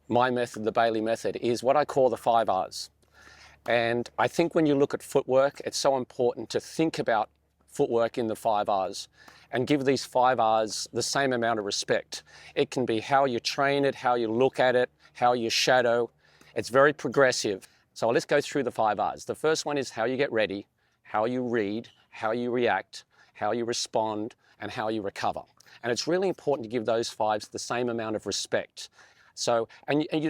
my method, the Bailey method, is what I call the 5 R's. And I think when you look at footwork, it's so important to think about footwork in the 5 R's and give these 5 R's the same amount of respect. It can be how you train it, how you look at it, how you shadow. It's very progressive. So let's go through the 5 R's. The first one is how you get ready, how you read, how you react, how you respond, and how you recover. And it's really important to give those 5s the same amount of respect. So,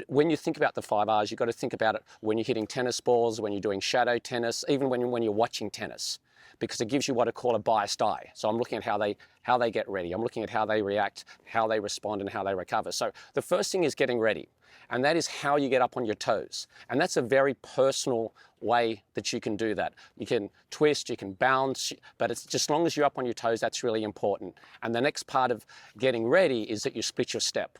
when you think about the 5 R's, you've got to think about it when you're hitting tennis balls, when you're doing shadow tennis, even when you're watching tennis, because it gives you what I call a biased eye. So I'm looking at how they get ready. I'm looking at how they react, how they respond, and how they recover. So the first thing is getting ready, and that is how you get up on your toes. And that's a very personal way that you can do that. You can twist, you can bounce, but it's just as long as you're up on your toes, that's really important. And the next part of getting ready is that you split your step.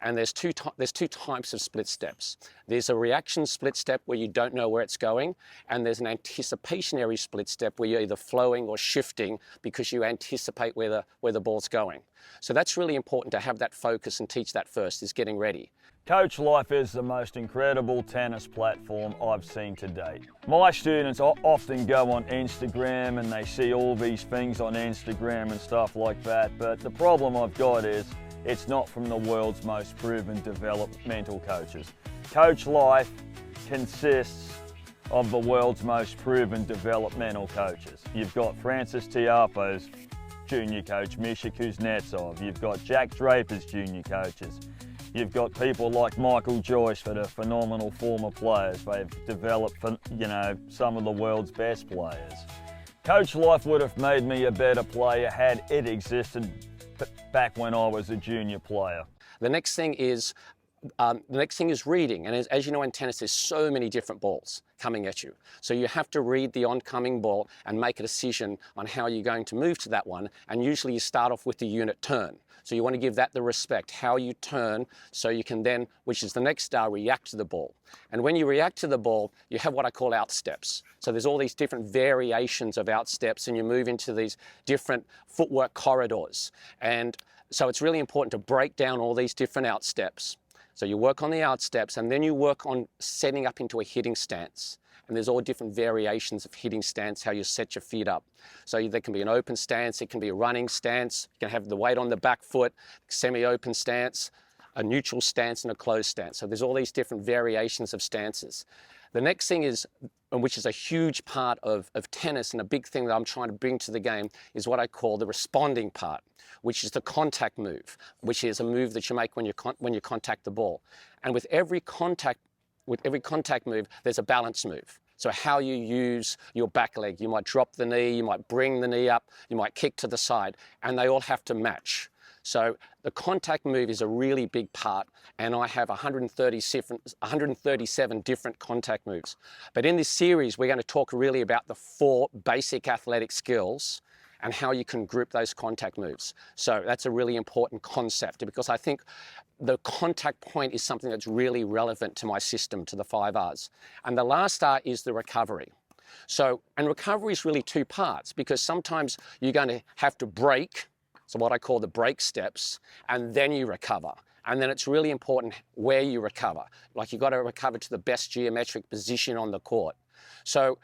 And there's two types of split steps. There's a reaction split step where you don't know where it's going, and there's an anticipationary split step where you're either flowing or shifting because you anticipate where the ball's going. So that's really important to have that focus and teach that first, is getting ready. Coach Life is the most incredible tennis platform I've seen to date. My students often go on Instagram and they see all these things on Instagram and stuff like that, but the problem I've got is it's not from the world's most proven developmental coaches. Coach Life consists of the world's most proven developmental coaches. You've got Francis Tiafoe's junior coach, Misha Kuznetsov. You've got Jack Draper's junior coaches. You've got people like Michael Joyce that are phenomenal former players. They've developed, some of the world's best players. Coach Life would have made me a better player had it existed back when I was a junior player. The next thing is reading, and as you know, in tennis there's so many different balls coming at you. So you have to read the oncoming ball and make a decision on how you're going to move to that one, and usually you start off with the unit turn. So you want to give that the respect, how you turn, so you can then, which is the next star, react to the ball. And when you react to the ball, you have what I call outsteps. So there's all these different variations of outsteps, and you move into these different footwork corridors. And so it's really important to break down all these different outsteps. So you work on the outsteps, and then you work on setting up into a hitting stance. And there's all different variations of hitting stance, how you set your feet up. So there can be an open stance, it can be a running stance, you can have the weight on the back foot, semi-open stance, a neutral stance, and a closed stance. So there's all these different variations of stances. The next thing is, which is a huge part of tennis and a big thing that I'm trying to bring to the game, is what I call the responding part, which is the contact move, which is a move that you make when you contact the ball. And with every contact move, there's a balance move. So how you use your back leg, you might drop the knee, you might bring the knee up, you might kick to the side, and they all have to match. So the contact move is a really big part, and I have 137 different contact moves. But in this series, we're going to talk really about the 4 basic athletic skills and how you can group those contact moves. So that's a really important concept, because I think the contact point is something that's really relevant to my system, to the 5 R's. And the last R is the recovery. So, and recovery is really 2 parts, because sometimes you're going to have to break, so what I call the break steps, and then you recover. And then it's really important where you recover. Like, you've got to recover to the best geometric position on the court. So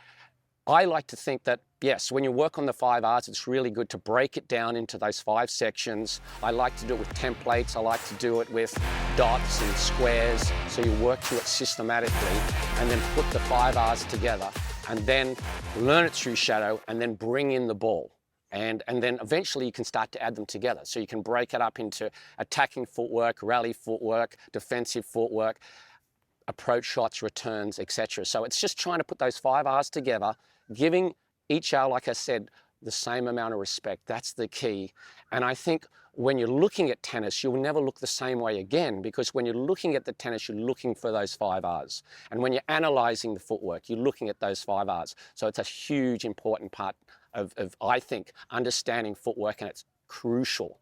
I like to think that, yes, when you work on the 5 R's, it's really good to break it down into those 5 sections. I like to do it with templates. I like to do it with dots and squares. So you work through it systematically and then put the 5 R's together and then learn it through shadow and then bring in the ball. And then eventually you can start to add them together. So you can break it up into attacking footwork, rally footwork, defensive footwork, approach shots, returns, etc. So it's just trying to put those 5 R's together, giving each R, like I said, the same amount of respect. That's the key. And I think when you're looking at tennis, you'll never look the same way again, because when you're looking at the tennis, you're looking for those 5 R's. And when you're analysing the footwork, you're looking at those 5 R's. So it's a huge, important part of I think, understanding footwork, and it's crucial